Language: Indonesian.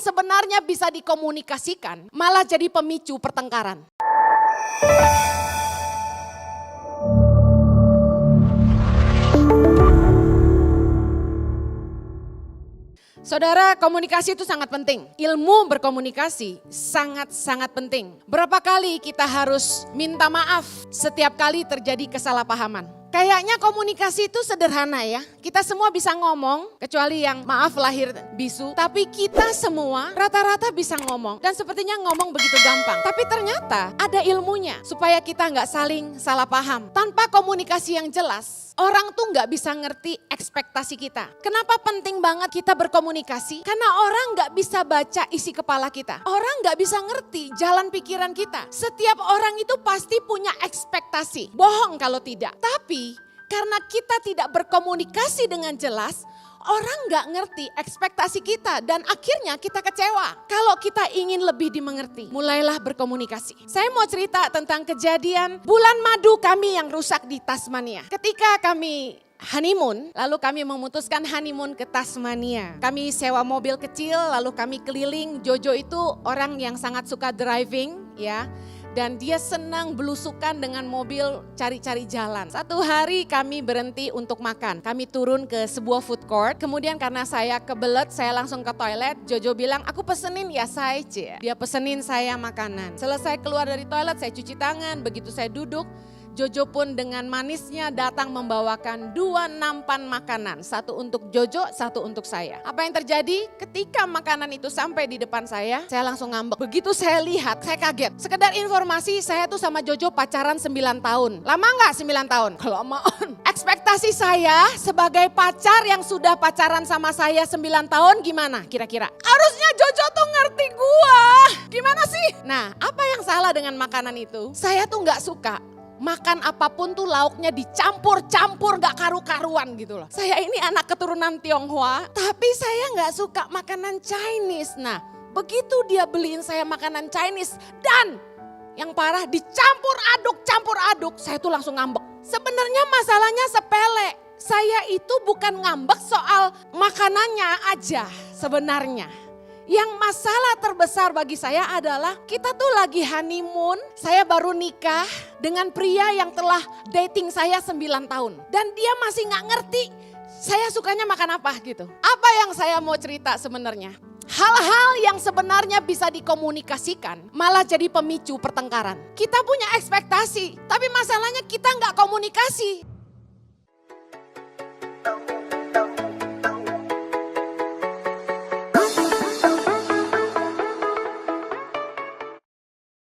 sebenarnya bisa dikomunikasikan malah jadi pemicu pertengkaran. Saudara, komunikasi itu sangat penting. Ilmu berkomunikasi sangat-sangat penting. Berapa kali kita harus minta maaf setiap kali terjadi kesalahpahaman? Kayaknya komunikasi itu sederhana ya. Kita semua bisa ngomong, kecuali yang maaf lahir bisu. Tapi kita semua rata-rata bisa ngomong. Dan sepertinya ngomong begitu gampang. Tapi ternyata ada ilmunya supaya kita nggak saling salah paham. Tanpa komunikasi yang jelas, orang tuh nggak bisa ngerti ekspektasi kita. Kenapa penting banget kita berkomunikasi? Karena orang nggak bisa baca isi kepala kita. Orang nggak bisa ngerti jalan pikiran kita. Setiap orang itu pasti punya ekspektasi. Bohong kalau tidak. Tapi karena kita tidak berkomunikasi dengan jelas, orang nggak ngerti ekspektasi kita dan akhirnya kita kecewa. Kalau kita ingin lebih dimengerti, mulailah berkomunikasi. Saya mau cerita tentang kejadian bulan madu kami yang rusak di Tasmania. Ketika kami honeymoon, lalu kami memutuskan honeymoon ke Tasmania. Kami sewa mobil kecil, lalu kami keliling. Jojo itu orang yang sangat suka driving ya. Dan dia senang belusukan dengan mobil cari-cari jalan. Satu hari kami berhenti untuk makan. Kami turun ke sebuah food court. Kemudian karena saya kebelet, saya langsung ke toilet. Jojo bilang, aku pesenin ya saya. Dia pesenin saya makanan. Selesai keluar dari toilet, saya cuci tangan. Begitu saya duduk, Jojo pun dengan manisnya datang membawakan 2 nampan makanan. Satu untuk Jojo, satu untuk saya. Apa yang terjadi? Ketika makanan itu sampai di depan saya langsung ngambek. Begitu saya lihat, saya kaget. Sekedar informasi, saya tuh sama Jojo pacaran 9 tahun. Lama nggak 9 tahun? Kelamaan. Ekspektasi saya sebagai pacar yang sudah pacaran sama saya 9 tahun gimana kira-kira? Harusnya Jojo tuh ngerti gua. Gimana sih? Nah, apa yang salah dengan makanan itu? Saya tuh nggak suka makan apapun tuh lauknya dicampur-campur gak karu-karuan gitu loh. Saya ini anak keturunan Tionghoa, tapi saya gak suka makanan Chinese. Nah, begitu dia beliin saya makanan Chinese dan yang parah dicampur campur aduk, saya tuh langsung ngambek. Sebenarnya masalahnya sepele. Saya itu bukan ngambek soal makanannya aja sebenarnya. Yang masalah terbesar bagi saya adalah kita tuh lagi honeymoon, saya baru nikah dengan pria yang telah dating saya 9 tahun. Dan dia masih gak ngerti saya sukanya makan apa gitu. Apa yang saya mau cerita sebenarnya? Hal-hal yang sebenarnya bisa dikomunikasikan malah jadi pemicu pertengkaran. Kita punya ekspektasi, tapi masalahnya kita gak komunikasi.